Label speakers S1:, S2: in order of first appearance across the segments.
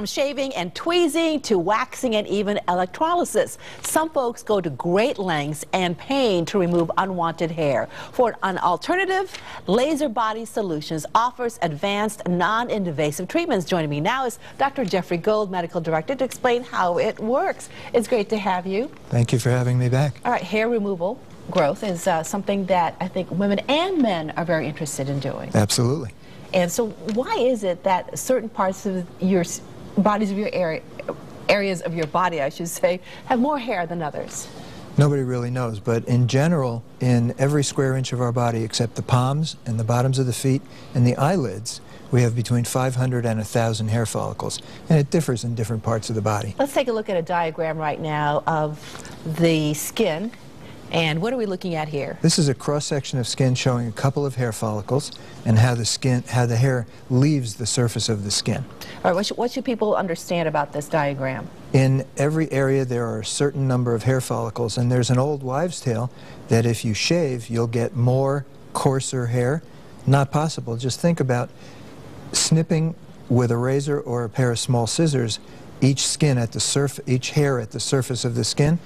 S1: From shaving and tweezing to waxing and even electrolysis, some folks go to great lengths and pain to remove unwanted hair. For an alternative, Laser Body Solutions offers advanced, non-invasive treatments. Joining me now is Dr. Jeffrey, Medical Director, to explain how it works. It's great to have you.
S2: Thank you for having me back.
S1: All right, hair removal, growth is something that I think women and men are very interested in doing.
S2: Absolutely.
S1: And so why is it that certain parts of your bodies of your areas of your body, I should say, have more hair than others?
S2: Nobody really knows, but in general, in every square inch of our body except the palms and the bottoms of the feet and the eyelids, we have between 500 and 1,000 hair follicles, and it differs in different parts of the body.
S1: Let's take a look at a diagram right now of the skin. And what are we looking at here?
S2: This is a cross-section of skin showing a couple of hair follicles and how the hair leaves the surface of the skin.
S1: All right, what should people understand about this diagram?
S2: In every area there are a certain number of hair follicles, and there's an old wives' tale that if you shave you'll get more coarser hair. Not possible. Just think about snipping with a razor or a pair of small scissors each hair at the surface of the skin.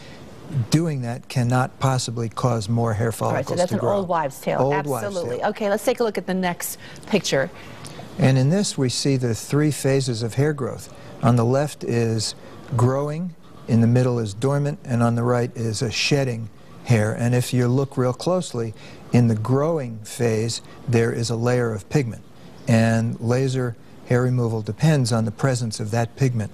S2: Doing that cannot possibly cause more hair follicles to grow.
S1: All right, so that's an old wives' tale.
S2: Old
S1: Absolutely.
S2: wives' tale.
S1: Okay, let's take a look at the next picture.
S2: And in this we see the three phases of hair growth. On the left is growing, in the middle is dormant, and on the right is a shedding hair. And if you look real closely, in the growing phase there is a layer of pigment. And laser hair removal depends on the presence of that pigment.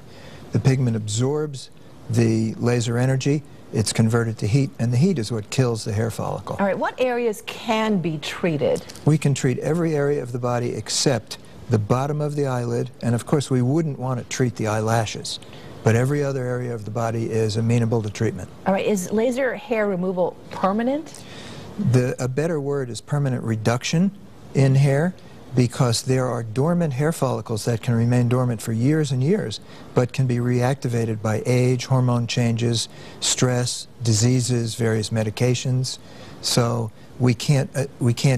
S2: The pigment absorbs the laser energy, it's converted to heat, and the heat is what kills the hair follicle.
S1: All right, what areas can be treated?
S2: We can treat every area of the body except the bottom of the eyelid, and of course we wouldn't want to treat the eyelashes, but every other area of the body is amenable to treatment.
S1: All right, is laser hair removal permanent?
S2: A better word is permanent reduction in hair, because there are dormant hair follicles that can remain dormant for years and years, but can be reactivated by age, hormone changes, stress, diseases, various medications. So we can't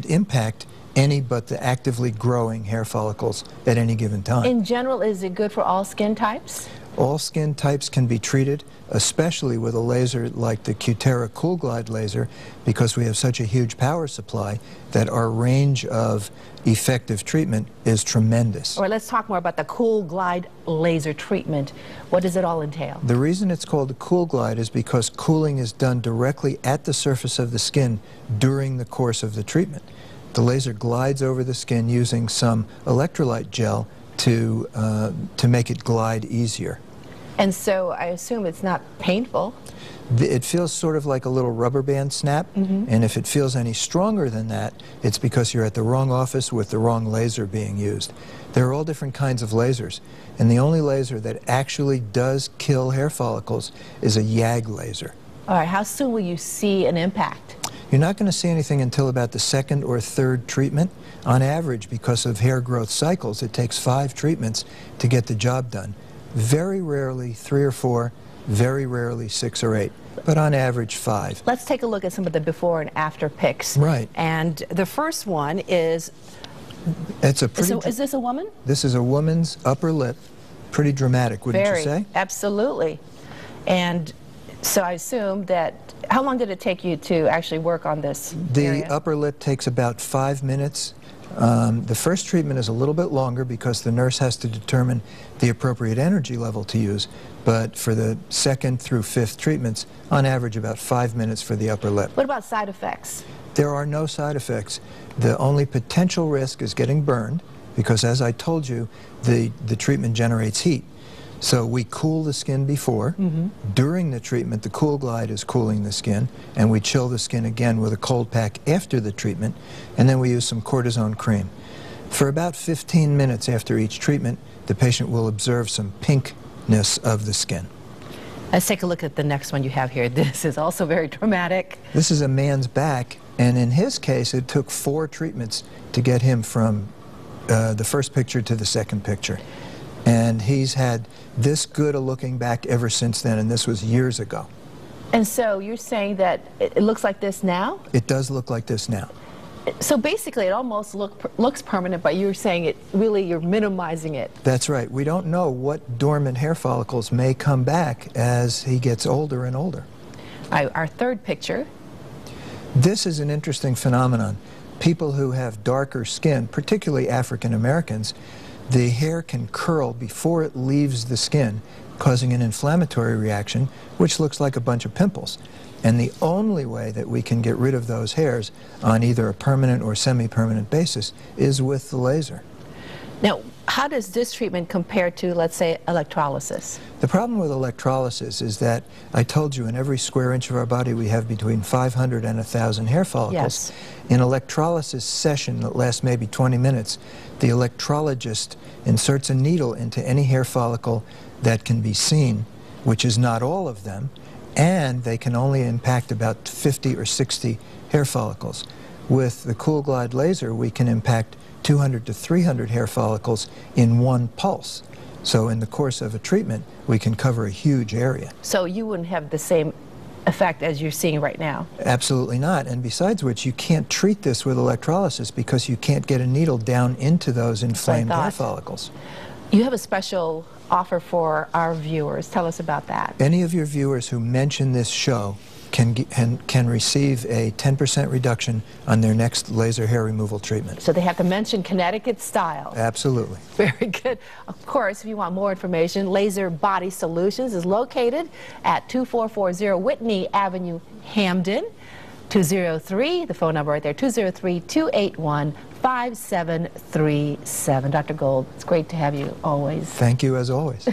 S2: impact any but the actively growing hair follicles at any given time.
S1: In general, is it good for all skin types?
S2: All skin types can be treated, especially with a laser like the Cutera Cool Glide laser, because we have such a huge power supply that our range of effective treatment is tremendous.
S1: All right, let's talk more about the Cool Glide laser treatment. What does it all entail?
S2: The reason it's called the Cool Glide is because cooling is done directly at the surface of the skin during the course of the treatment. The laser glides over the skin using some electrolyte gel to make it glide easier.
S1: And so I assume it's not painful.
S2: It feels sort of like a little rubber band snap, and if it feels any stronger than that, it's because you're at the wrong office with the wrong laser being used. There are all different kinds of lasers, and the only laser that actually does kill hair follicles is a YAG laser.
S1: All right, how soon will you see an impact?
S2: You're not going to see anything until about the second or third treatment. On average, because of hair growth cycles, it takes 5 treatments to get the job done. Very rarely 3 or 4, very rarely 6 or 8, but on average 5.
S1: Let's take a look at some of the before and after pics.
S2: Right.
S1: And the first one is...
S2: It's a pretty...
S1: Is this a woman?
S2: This is a woman's upper lip. Pretty dramatic, wouldn't you say?
S1: Absolutely. And so I assume that... How long did it take you to actually work on this area?
S2: The upper lip takes about 5 minutes. The first treatment is a little bit longer because the nurse has to determine the appropriate energy level to use, but for the second through 5th treatments, on average about 5 minutes for the upper lip.
S1: What about side effects?
S2: There are no side effects. The only potential risk is getting burned, because as I told you, the treatment generates heat. So we cool the skin before. During the treatment, the Cool Glide is cooling the skin, and we chill the skin again with a cold pack after the treatment, and then we use some cortisone cream. For about 15 minutes after each treatment, the patient will observe some pinkness of the skin.
S1: Let's take a look at the next one you have here. This is also very dramatic.
S2: This is a man's back, and in his case, it took 4 treatments to get him from the first picture to the second picture. And he's had this good a looking back ever since then, and this was years ago.
S1: And so you're saying that it looks like this now?
S2: It does look like this now.
S1: So basically, it almost looks permanent, but you're saying you're minimizing it.
S2: That's right. We don't know what dormant hair follicles may come back as he gets older and older.
S1: Our third picture.
S2: This is an interesting phenomenon. People who have darker skin, particularly African Americans, the hair can curl before it leaves the skin, causing an inflammatory reaction, which looks like a bunch of pimples. And the only way that we can get rid of those hairs on either a permanent or semi-permanent basis is with the laser.
S1: Now, how does this treatment compare to, let's say, electrolysis?
S2: The problem with electrolysis is that I told you in every square inch of our body we have between 500 and 1,000 hair follicles.
S1: Yes.
S2: In electrolysis session that lasts maybe 20 minutes, the electrologist inserts a needle into any hair follicle that can be seen, which is not all of them, and they can only impact about 50 or 60 hair follicles. With the Cool Glide laser, we can impact 200 to 300 hair follicles in one pulse. So in the course of a treatment, we can cover a huge area.
S1: So you wouldn't have the same effect as you're seeing right now?
S2: Absolutely not. And besides which, you can't treat this with electrolysis because you can't get a needle down into those inflamed hair follicles.
S1: You have a special offer for our viewers. Tell us about that.
S2: Any of your viewers who mention this show can receive a 10% reduction on their next laser hair removal treatment.
S1: So they have to mention Connecticut style.
S2: Absolutely.
S1: Very good. Of course, if you want more information, Laser Body Solutions is located at 2440 Whitney Avenue, Hamden. 203, the phone number right there, 203-281-5737. Dr. Gold, it's great to have you always.
S2: Thank you as always.